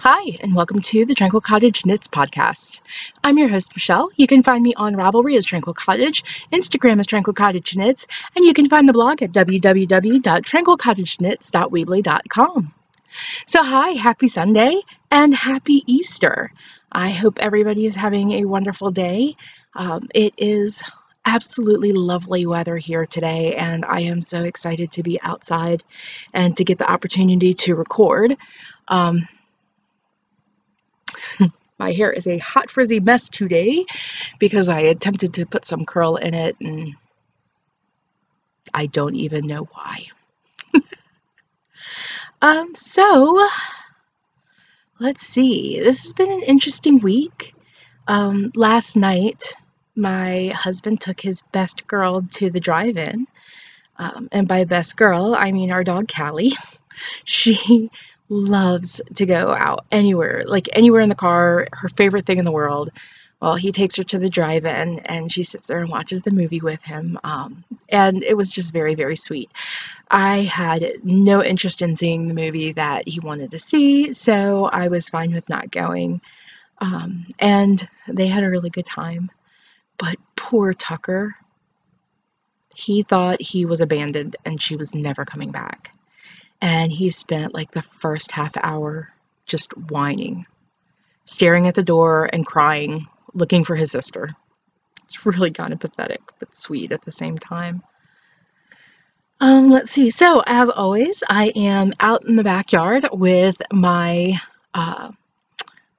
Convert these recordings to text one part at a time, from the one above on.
Hi, and welcome to the Tranquil Cottage Knits podcast. I'm your host, Michelle. You can find me on Ravelry as Tranquil Cottage, Instagram as Tranquil Cottage Knits, and you can find the blog at www.tranquilcottageknits.weebly.com. So hi, happy Sunday, and happy Easter. I hope everybody is having a wonderful day. It is absolutely lovely weather here today, and I am so excited to be outside and to get the opportunity to record. My hair is a hot frizzy mess today because I attempted to put some curl in it and I don't even know why. So let's see. This has been an interesting week. Last night, my husband took his best girl to the drive-in. And by best girl, I mean our dog Callie. She loves to go out anywhere, like anywhere in the car, her favorite thing in the world. Well, he takes her to the drive-in and she sits there and watches the movie with him. And it was just very, very sweet. I had no interest in seeing the movie that he wanted to see, so I was fine with not going. And they had a really good time. But poor Tucker, he thought he was abandoned and she was never coming back. And he spent like the first half hour just whining, staring at the door and crying, looking for his sister. It's really kind of pathetic, but sweet at the same time. Let's see. So as always, I am out in the backyard with my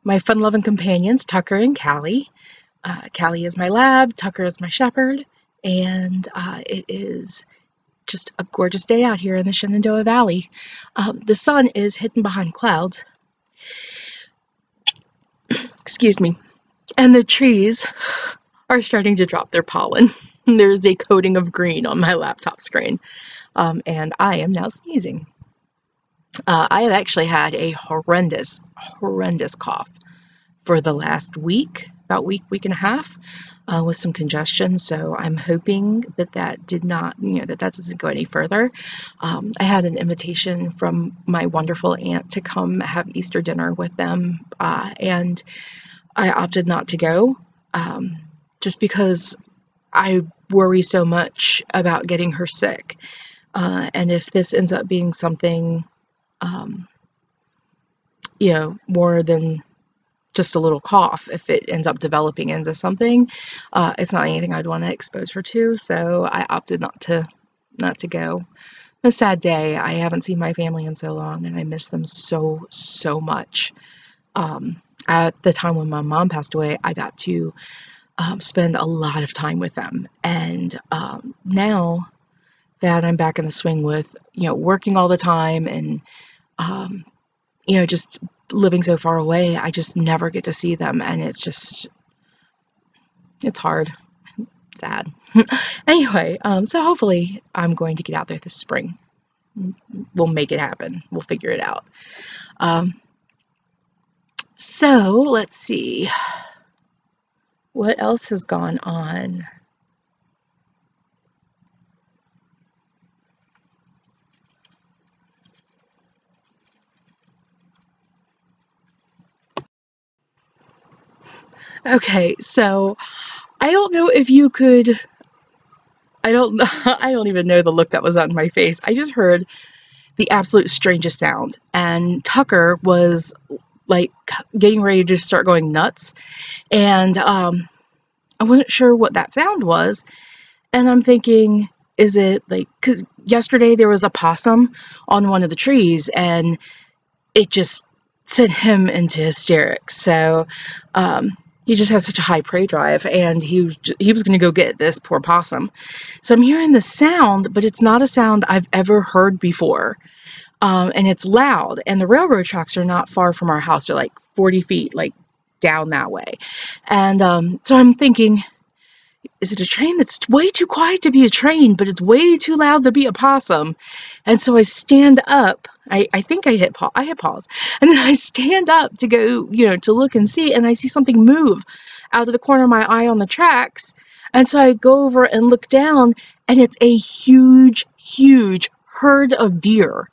fun-loving companions, Tucker and Callie. Callie is my lab, Tucker is my shepherd, and it is just a gorgeous day out here in the Shenandoah Valley. The sun is hidden behind clouds. Excuse me. And the trees are starting to drop their pollen. There's a coating of green on my laptop screen. And I am now sneezing. I have actually had a horrendous cough for the last week, about week and a half, with some congestion. So I'm hoping that did not, that doesn't go any further. I had an invitation from my wonderful aunt to come have Easter dinner with them, and I opted not to go, just because I worry so much about getting her sick. And if this ends up being something, more than just a little cough, if it ends up developing into something, it's not anything I'd want to expose her to, so I opted not to go. A sad day. I haven't seen my family in so long, and I miss them so much. At the time when my mom passed away, I got to spend a lot of time with them, and now that I'm back in the swing with, working all the time and, just living so far away, I just never get to see them, and it's hard, sad. Anyway, so hopefully I'm going to get out there this spring. We'll make it happen. We'll figure it out. So let's see. What else has gone on? Okay, so I don't know if you could, I don't even know the look that was on my face. I just heard the absolute strangest sound, and Tucker was like getting ready to start going nuts, and I wasn't sure what that sound was, and I'm thinking, is it like, because yesterday there was a possum on one of the trees, and it just sent him into hysterics. So he just has such a high prey drive, and he was going to go get this poor possum. So I'm hearing the sound, but it's not a sound I've ever heard before. And it's loud, and the railroad tracks are not far from our house. They're like 40 feet, like down that way. And so I'm thinking, is it a train that's way too quiet to be a train, but it's way too loud to be a possum? And so I stand up. I think I hit pause. And then I stand up to go, to look and see, and I see something move out of the corner of my eye on the tracks. And so I go over and look down, and it's a huge herd of deer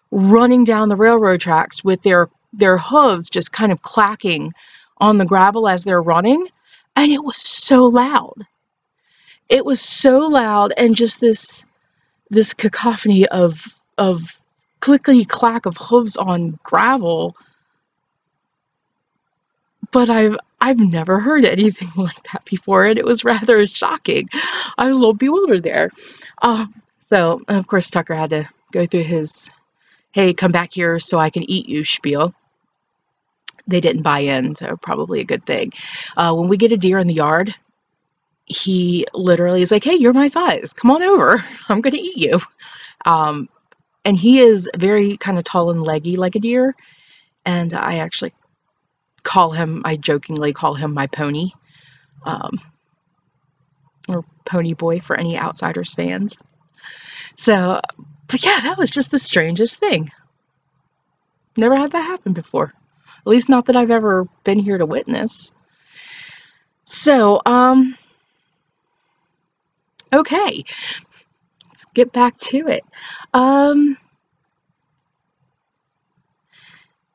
running down the railroad tracks with their their hooves just kind of clacking on the gravel as they're running, and it was so loud. It was so loud, and just this cacophony of clickety clack of hooves on gravel. But I've never heard anything like that before, and it was rather shocking. I was a little bewildered there. So of course Tucker had to go through his, "Hey, come back here so I can eat you" spiel. They didn't buy in, so probably a good thing. When we get a deer in the yard, he literally is like, "Hey, you're my size. Come on over. I'm going to eat you." And he is very kind of tall and leggy like a deer. And I jokingly call him my pony, or pony boy for any Outsiders fans. So, but yeah, that was just the strangest thing. Never had that happen before. At least not that I've ever been here to witness. So, okay, let's get back to it.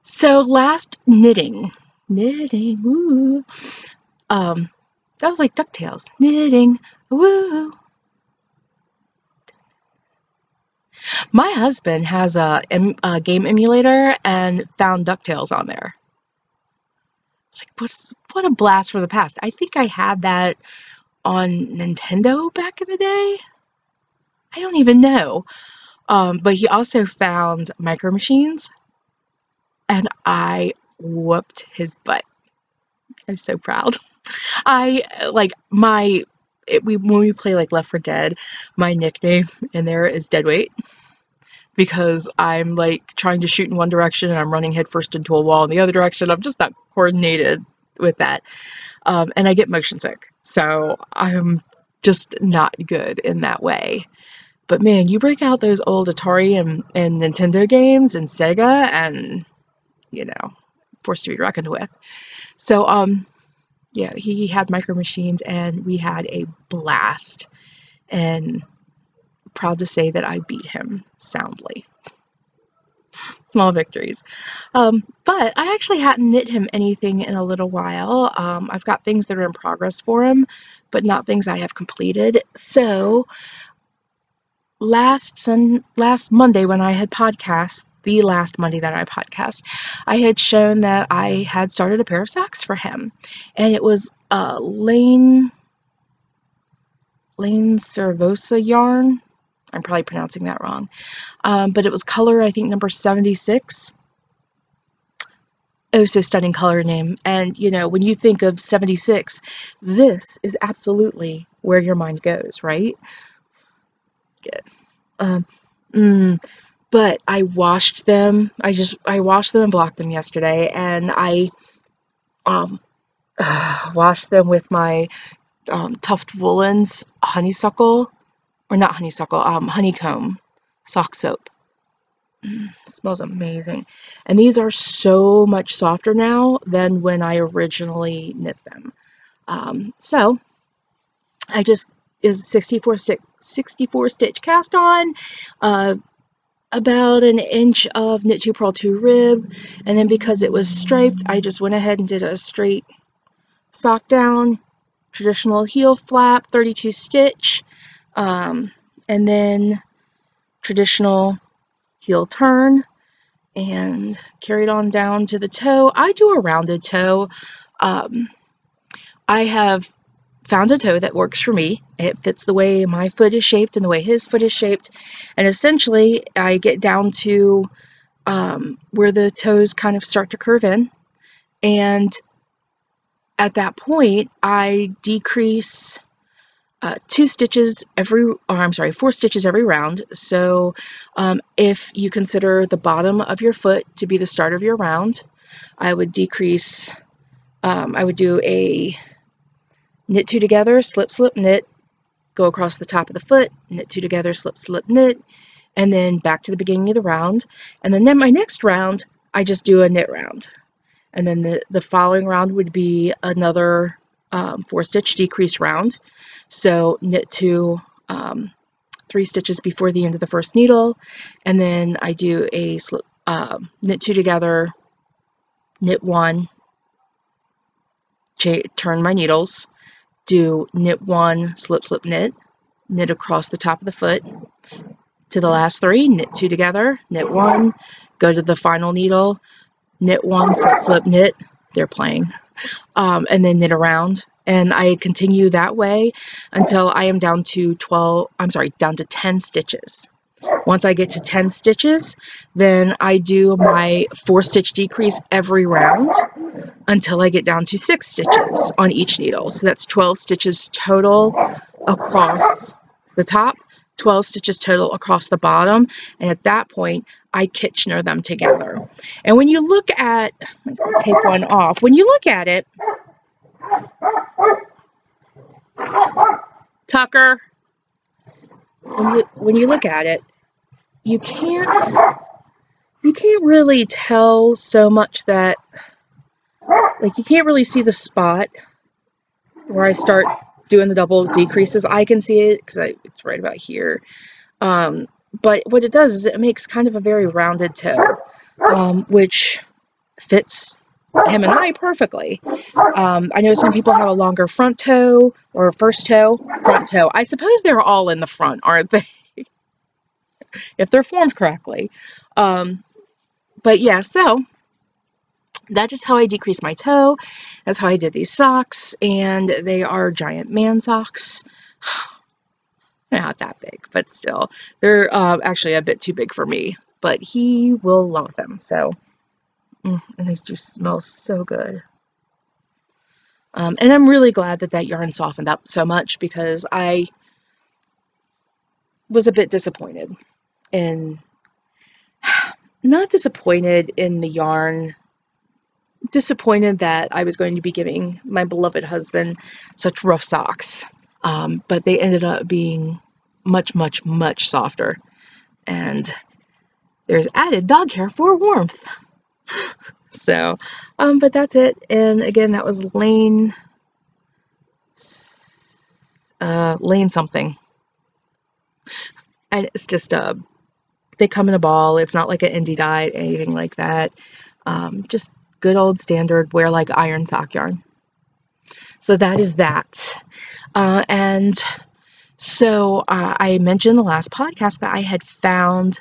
So last knitting, woo. That was like DuckTales. Knitting, woo. My husband has a game emulator and found DuckTales on there. It's like, what a blast for the past. I think I had that on Nintendo back in the day. I don't even know. But he also found Micro Machines, and I whooped his butt. I'm so proud. When we play like Left 4 Dead, my nickname in there is Deadweight, because I'm like trying to shoot in one direction and I'm running headfirst into a wall in the other direction. I'm just not coordinated with that. And I get motion sick, so I'm just not good in that way. But man, you break out those old Atari and Nintendo games and Sega, and forced to be reckoned with. So yeah, he had Micro Machines, and we had a blast, and proud to say that I beat him soundly. Small victories. But I actually hadn't knit him anything in a little while. I've got things that are in progress for him, but not things I have completed. So last Monday when I had podcast, the last Monday that I podcast, I had shown that I had started a pair of socks for him, and it was Lane Cervosa yarn. I'm probably pronouncing that wrong, but it was color, I think, number 76. Oh, so stunning color name. And when you think of 76, this is absolutely where your mind goes, right? Good. But I washed them. I washed them and blocked them yesterday, and I washed them with my Tuft Woolens honeysuckle, or not honeysuckle, honeycomb sock soap. Smells amazing. And these are so much softer now than when I originally knit them. So I just is 64 stitch cast on, about 1 inch of knit 2 purl 2 rib, and then because it was striped, I just went ahead and did a straight sock down, traditional heel flap, 32 stitch, and then traditional heel turn, and carried on down to the toe. I do a rounded toe. I have found a toe that works for me. It fits the way my foot is shaped and the way his foot is shaped, and essentially I get down to where the toes kind of start to curve in, and at that point I decrease 4 stitches every round. So if you consider the bottom of your foot to be the start of your round, I would decrease, I would do a knit 2 together, slip, slip, knit, go across the top of the foot, knit 2 together, slip, slip, knit, and then back to the beginning of the round. And then my next round, I just do a knit round. And then the following round would be another 4 stitch decrease round. So knit 2, 3 stitches before the end of the first needle, and then I do a knit 2 together, knit 1, turn my needles, do knit 1, slip, slip, knit across the top of the foot to the last 3, knit 2 together, knit 1, go to the final needle, knit 1, slip, slip, knit. They're playing. And then knit around. And I continue that way until I am down to 10 stitches. Once I get to 10 stitches, then I do my 4-stitch decrease every round until I get down to 6 stitches on each needle. So that's 12 stitches total across the top, 12 stitches total across the bottom, and at that point I Kitchener them together. And when you look at, I'll take one off, when you look at it, Tucker, when you look at it, you can't really tell so much that, like, you can't really see the spot where I start doing the double decreases. I can see it because it's right about here. But what it does is it makes kind of a very rounded toe, which fits him and I perfectly. I know some people have a longer front toe or first toe, front toe. I suppose they're all in the front, aren't they? If they're formed correctly. But yeah, so that is how I decrease my toe. That's how I did these socks, and they are giant man socks. They're not that big, but still. They're actually a bit too big for me, but he will love them. So, and they just smell so good. And I'm really glad that that yarn softened up so much, because I was a bit disappointed in, not disappointed in the yarn, disappointed that I was going to be giving my beloved husband such rough socks. But they ended up being much, much, much softer. And there's added dog hair for warmth. So, but that's it. And again, that was Lane something. And it's just, they come in a ball. It's not like an indie dye, anything like that. Just good old standard wear like iron sock yarn. So that is that. And so I mentioned in the last podcast that I had found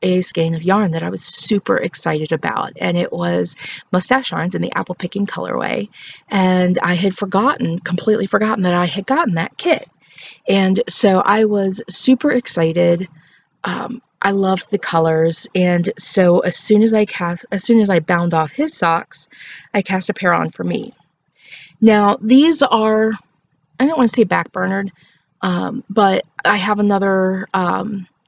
a skein of yarn that I was super excited about, and it was Mustache Yarns in the apple picking colorway. And I had completely forgotten that I had gotten that kit. And so I was super excited. I loved the colors, and so as soon as I bound off his socks, I cast a pair on for me. Now these are, I don't want to say backburnered, but I have another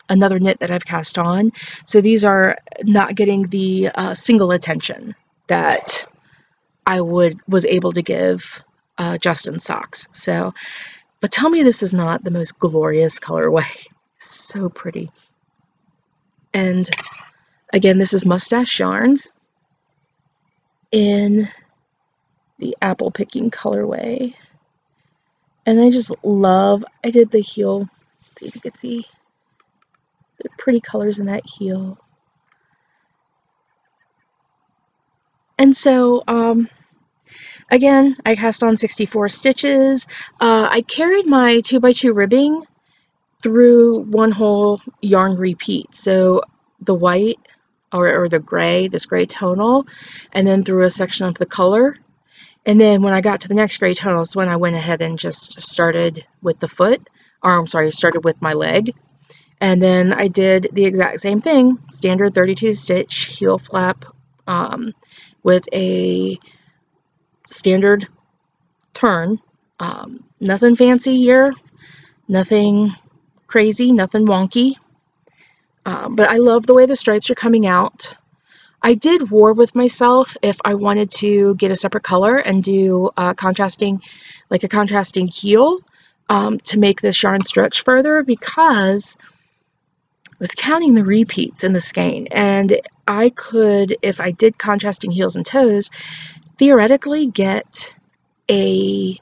knit that I've cast on, so these are not getting the single attention that I was able to give Justin's socks. So, but tell me this is not the most glorious colorway. So pretty. And again, this is Mustache Yarns in the apple picking colorway. And I just love, I did the heel, see if you can see the pretty colors in that heel. And so, again, I cast on 64 stitches. I carried my 2x2 ribbing through one whole yarn repeat. So the white or the gray, this gray tonal, and then through a section of the color. And then when I got to the next gray tonal is when I went ahead and just started with the foot, or I'm sorry, started with my leg. And then I did the exact same thing, standard 32 stitch heel flap with a standard turn. Nothing fancy here, nothing crazy, nothing wonky. But I love the way the stripes are coming out. I did war with myself if I wanted to get a separate color and do a contrasting heel to make this yarn stretch further, because I was counting the repeats in the skein, and I could, if I did contrasting heels and toes, theoretically get a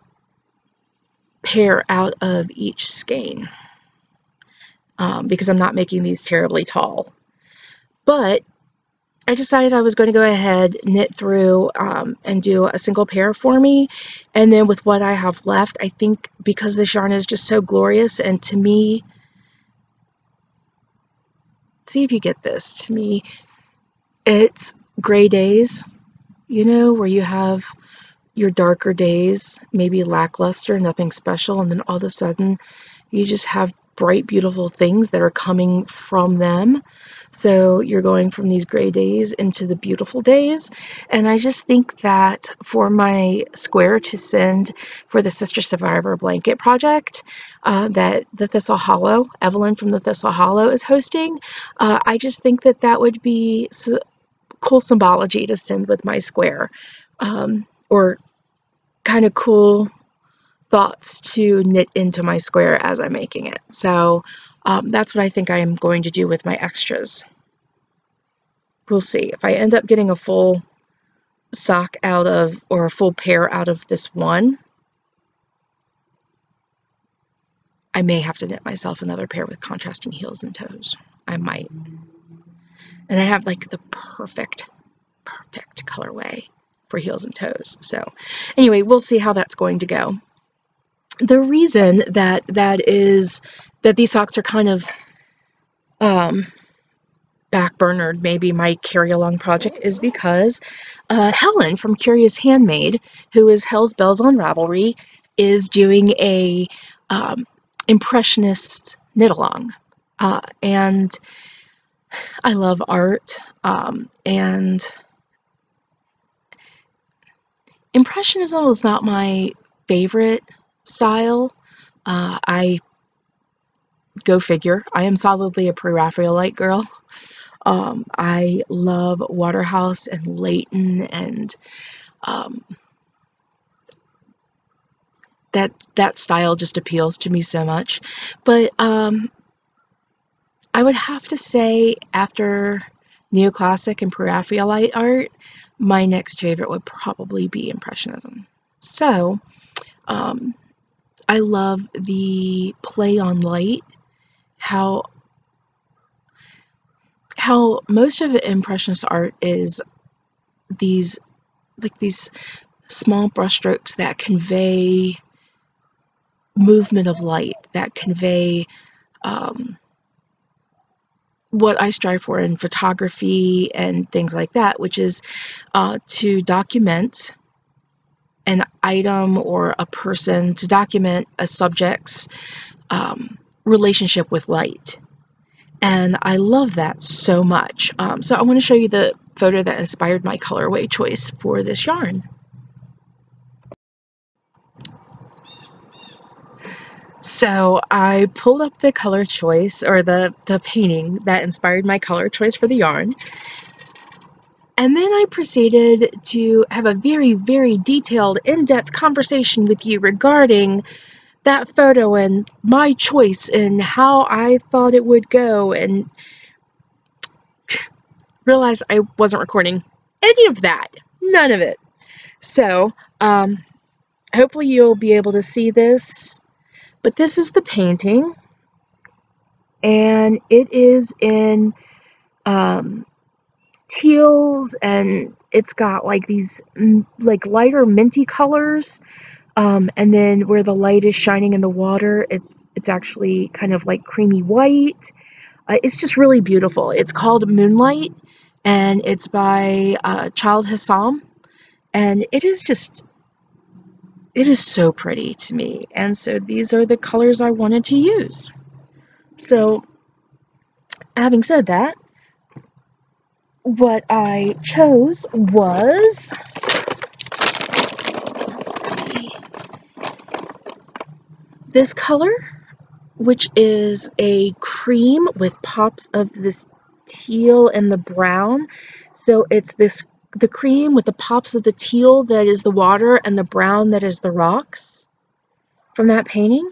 pair out of each skein, because I'm not making these terribly tall. But I decided I was going to go ahead, knit through, and do a single pair for me. And then with what I have left, I think because this yarn is just so glorious, and to me, see if you get this, to me, it's gray days, you know, where you have your darker days, maybe lackluster, nothing special, and then all of a sudden you just have bright, beautiful things that are coming from them. So you're going from these gray days into the beautiful days. And I just think that for my square to send for the Sister Survivor blanket project that the Thistle Hollow, Evelyn from the Thistle Hollow, is hosting, I just think that that would be cool symbology to send with my square, or kind of cool thoughts to knit into my square as I'm making it. So that's what I think I am going to do with my extras. We'll see. If I end up getting a full sock out of, or a full pair out of this one, I may have to knit myself another pair with contrasting heels and toes. I might. And I have like the perfect colorway for heels and toes. So anyway, we'll see how that's going to go. The reason that these socks are kind of backburnered, maybe my carry-along project, is because Helen from Curious Handmade, who is Hell's Bells on Ravelry, is doing a impressionist knit-along. And I love art, and Impressionism is not my favorite style. I go figure. I am solidly a pre-Raphaelite girl. I love Waterhouse and Leighton, and that style just appeals to me so much. But I would have to say, after neoclassic and pre-Raphaelite art, my next favorite would probably be Impressionism. So I love the play on light, how most of Impressionist art is these small brushstrokes that convey movement of light, that convey what I strive for in photography and things like that, which is to document an item or a person, to document a subject's relationship with light. And I love that so much. So I want to show you the photo that inspired my colorway choice for this yarn. So I pulled up the color choice, or the painting that inspired my color choice for the yarn. And then I proceeded to have a very, very detailed, in-depth conversation with you regarding that photo and my choice and how I thought it would go, and realized I wasn't recording any of that. None of it. So hopefully you'll be able to see this. But this is the painting, and it is in teals, and it's got like these like lighter minty colors, and then where the light is shining in the water, it's actually kind of like creamy white. It's just really beautiful. It's called Moonlight, and it's by Child Hassam, and it is so pretty to me. And so these are the colors I wanted to use. So having said that, what I chose was, let's see, this color, which is a cream with pops of this teal and the brown. So it's the cream with the pops of the teal that is the water, and the brown that is the rocks from that painting.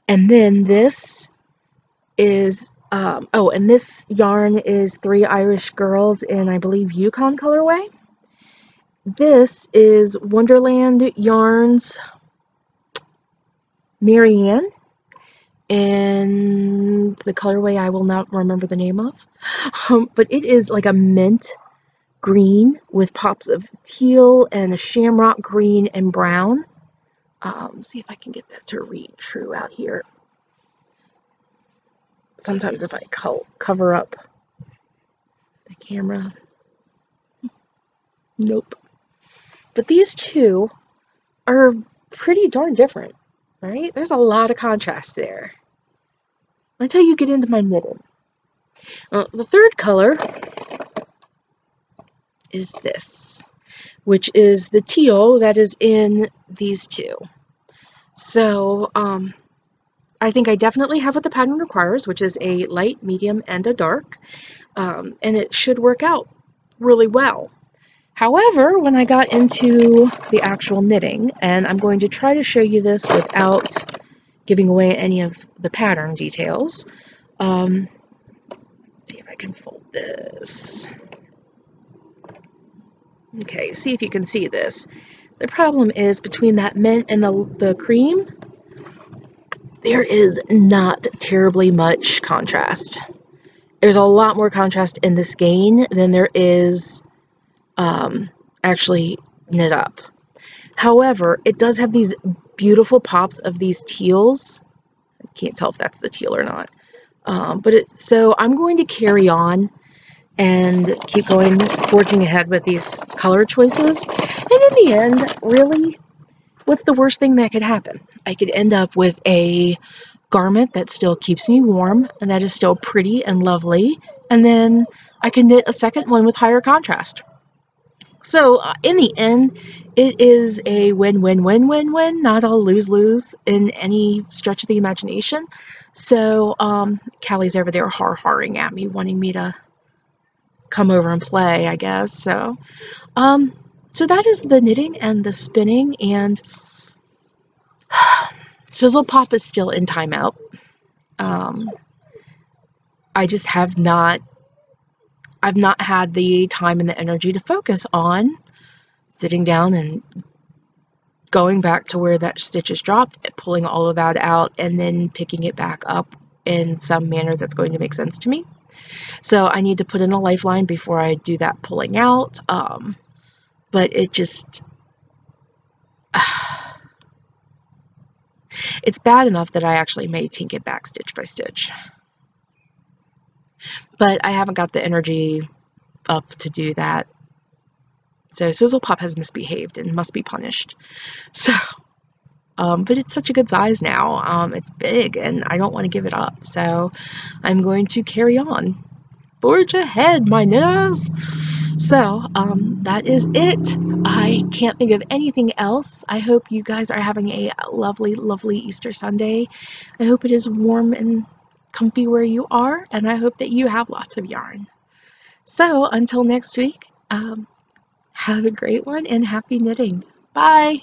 And then this is and this yarn is Three Irish Girls in, I believe, Yukon colorway. This is Wonderland Yarns Marianne, in the colorway I will not remember the name of. But it is like a mint green with pops of teal and a shamrock green and brown. See if I can get that to read true out here. Sometimes if I cover up the camera, nope. But these two are pretty darn different, right? There's a lot of contrast there until you get into my knitting. The third color is this, which is the teal that is in these two. So I think I definitely have what the pattern requires, which is a light, medium, and a dark, and it should work out really well. However, when I got into the actual knitting, and I'm going to try to show you this without giving away any of the pattern details. See if I can fold this. Okay, see if you can see this. The problem is between that mint and the cream, there is not terribly much contrast. There's a lot more contrast in the skein than there is actually knit up. However, it does have these beautiful pops of these teals. I can't tell if that's the teal or not. So I'm going to carry on and keep going, forging ahead with these color choices. And in the end, really, what's the worst thing that could happen? I could end up with a garment that still keeps me warm and that is still pretty and lovely. And then I can knit a second one with higher contrast. So in the end, it is a win-win-win-win-win, not a lose-lose in any stretch of the imagination. So Callie's over there har-harring at me, wanting me to come over and play, I guess. So that is the knitting and the spinning, and Sizzle Pop is still in timeout. I just have not had the time and the energy to focus on sitting down and going back to where that stitch is dropped, pulling all of that out, and then picking it back up in some manner that's going to make sense to me. So I need to put in a lifeline before I do that pulling out. But it just, it's bad enough that I actually may tink it back stitch by stitch. But I haven't got the energy up to do that. So Sizzle Pop has misbehaved and must be punished. So, but it's such a good size now. It's big and I don't want to give it up. So I'm going to carry on. Forge ahead, my knitters! So, that is it. I can't think of anything else. I hope you guys are having a lovely, lovely Easter Sunday. I hope it is warm and comfy where you are, and I hope that you have lots of yarn. So, until next week, have a great one and happy knitting. Bye!